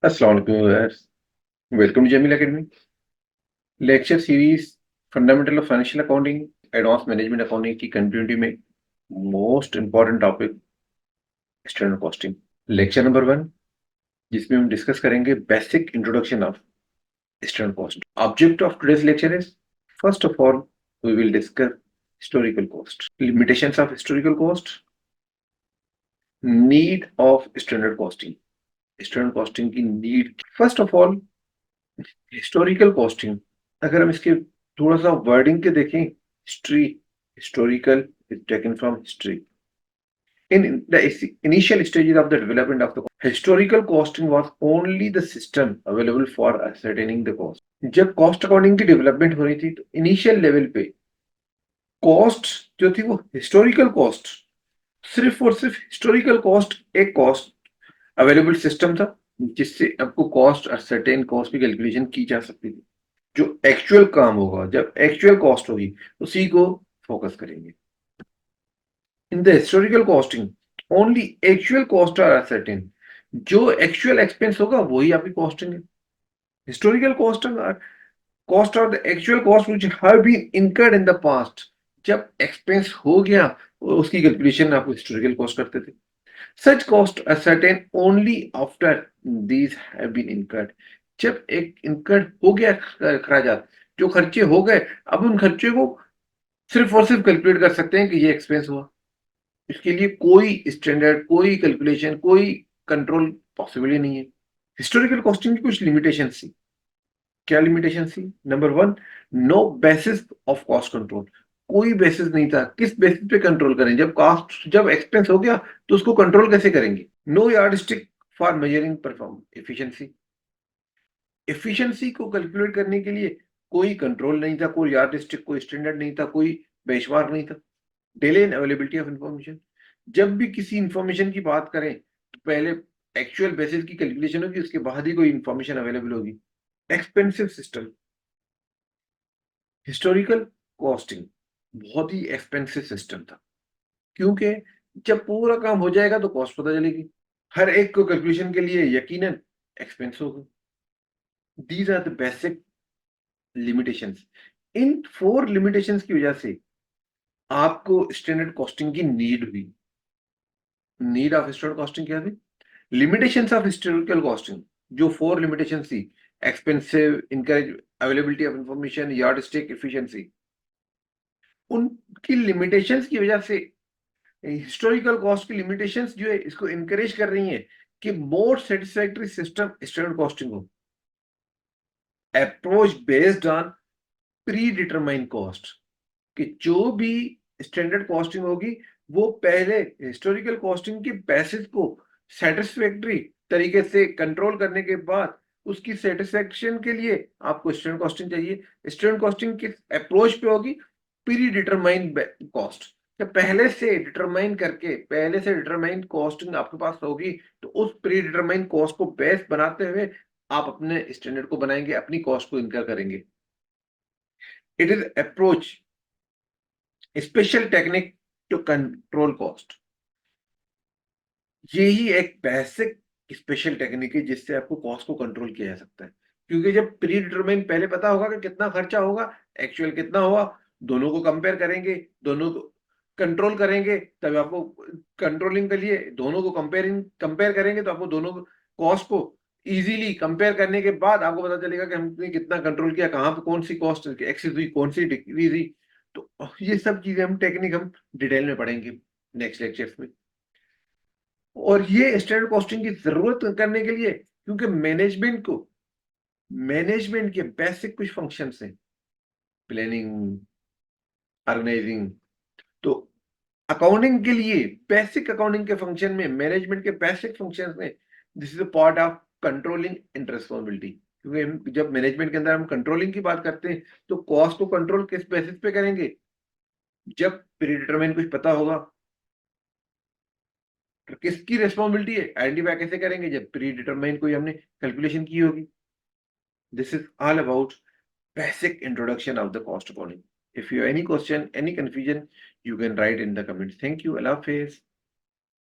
अस्सलाम वालेकुम viewers, welcome to Jameel academy lecture series fundamental of financial accounting advance management accounting की continuity में most important topic external costing lecture number 1, जिसमें हम discuss करेंगे basic introduction of external cost. Object of today's lecture is first of all we will discuss historical cost, limitations of historical cost, need of standard costing, standard costing की need. First of all historical costing, अगर हम इसके थोड़ा सा wording के देखें, history, historical is taken from history. In the initial stages of the development of the historical costing was only the system available for ascertaining the cost. जब cost accounting की development हो रही थी तो इनिशियल लेवल पे cost जो थी वो हिस्टोरिकल कॉस्ट, सिर्फ और सिर्फ हिस्टोरिकल कॉस्ट एक कॉस्ट अवेलेबल सिस्टम था जिससे आपको कॉस्ट असर्टेन कॉस्ट की कैलकुलेशन की जा सकती थी। जो एक्चुअल काम होगा, जब एक्चुअल कॉस्ट होगी, उसी को फोकस करेंगे। In the historical costing only actual cost are ascertain, जो एक्चुअल एक्सपेंस होगा वही आपकी कॉस्टिंग है। Historical cost are the actual cost which have been incurred in the past. जब एक्सपेंस हो गया उसकी कैलकुलेशन आप हिस्टोरिकल कॉस्ट करते थे। Such cost ascertain only after these have been incurred. जब एक इनकर्ड हो गया खराजात, जो खर्चे हो गए, अब उन खर्चे को सिर्फ और सिर्फ कैलकुलेट कर सकते हैं कि ये एक्सपेंस हुआ। इसके लिए कोई स्टैंडर्ड, कोई कैलकुलेशन, कोई कंट्रोल पॉसिबल ही नहीं है। हिस्टोरिकल कॉस्टिंग की कुछ लिमिटेशन थी। क्या लिमिटेशन थी? Number 1, no basis of cost control. कोई बेसिस नहीं था, किस बेसिस पे कंट्रोल करें? जब एक्सपेंस हो गया तो उसको कंट्रोल कैसे करेंगे? No yardstick for measuring perform efficiency. Efficiency को कैलकुलेट करने के लिए कोई कंट्रोल नहीं था, कोई यार्डस्टिक, कोई स्टैंडर्ड नहीं था, कोई बेंचमार्क नहीं था। Delay in availability of information. जब भी किसी इंफॉर्मेशन की बात करें तो पहले एक्चुअल बेसिस की कैलकुलेशन होगी, उसके बाद ही कोई इंफॉर्मेशन अवेलेबल होगी। Expensive system. हिस्टोरिकल कॉस्टिंग बहुत ही एक्सपेंसिव सिस्टम था, क्योंकि जब पूरा काम हो जाएगा तो कॉस्ट पता चलेगी। हर एक को कैलकुलेशन के लिए यकीनन एक्सपेंस होगा। These are the basic limitations. इन 4 लिमिटेशंस की वजह से आपको स्टैंडर्ड कॉस्टिंग की नीड हुई। नीड ऑफ स्टैंडर्ड कॉस्टिंग क्या थी? लिमिटेशंस ऑफ हिस्टोरिकल कॉस्टिंग, जो 4 लिमिटेशंस थी, expensive, encourage availability of information, yardstick, efficiency, उनकी लिमिटेशंस की वजह से हिस्टोरिकल कॉस्ट की लिमिटेशंस जो है इसको इनकरेज कर रही हैं कि मोर सेटिस्फैक्टरी सिस्टम स्टैंडर्ड कॉस्टिंग हो। Approach based on pre determined cost, कि जो भी स्टैंडर्ड कॉस्टिंग होगी वो पहले हिस्टोरिकल कॉस्टिंग के बेसिस को सेटिस्फैक्टरी तरीके से कंट्रोल करने के बाद उसकी सेटिस्फैक्शन के लिए आपको स्टैंडर्ड कॉस्टिंग चाहिए। स्टैंडर्ड कॉस्टिंग किस अप्रोच पे होगी? Pre determined cost. जब पहले से डिटरमाइंड कॉस्टिंग आपके पास होगी तो उस प्री डिटरमाइंड कॉस्ट को बेस बनाते हुए आप अपने स्टैंडर्ड को बनाएंगे, अपनी कॉस्ट को इनकर करेंगे। It is approach special technique to control cost. यही एक बेसिक स्पेशल टेक्निक है जिससे आपको कॉस्ट को कंट्रोल किया जा सकता है। क्योंकि जब प्री डिटरमाइन पहले पता होगा कि कितना खर्चा होगा, एक्चुअल कितना हुआ, दोनों को कंपेयर करेंगे, दोनों को कंट्रोल करेंगे, तब आपको कंट्रोलिंग के लिए दोनों को कंपेयर करेंगे तो आपको दोनों कॉस्ट को इजीली कंपेयर करने के बाद आपको पता चलेगा कि हमने कितना कंट्रोल किया, कहाँ पे कौन सी कॉस्ट एक्सेस हुई, कौन सी डिक्रीज हुई। तो ये सब चीजें हम टेक्निक हम डिटेल में पढ़ेंगे नेक्स्ट लेक्चर्स में। और ये स्टैंडर्ड कॉस्टिंग की जरूरत करने के लिए, क्योंकि मैनेजमेंट के बेसिक कुछ फंक्शंस हैं, प्लानिंग, ऑर्गेनाइजिंग। तो अकाउंटिंग के लिए बेसिक अकाउंटिंग के फंक्शन में, मैनेजमेंट के बेसिक फंक्शंस में, this is a part of controlling and responsibility. क्योंकि जब मैनेजमेंट के अंदर हम कंट्रोलिंग की बात करते हैं तो कॉस्ट को कंट्रोल किस बेसिस पे करेंगे? जब प्री डिटरमाइन कुछ पता होगा। तो किसकी रिस्पॉन्सिबिलिटी है? आइडेंटिफाई कैसे करेंगे? जब प्री डिटरमाइन कोई हमने कैलकुलेशन की होगी। This is all about basic introduction of the cost accounting. If you have any question, any confusion, you can write in the comments. Thank you. Allah Hafiz.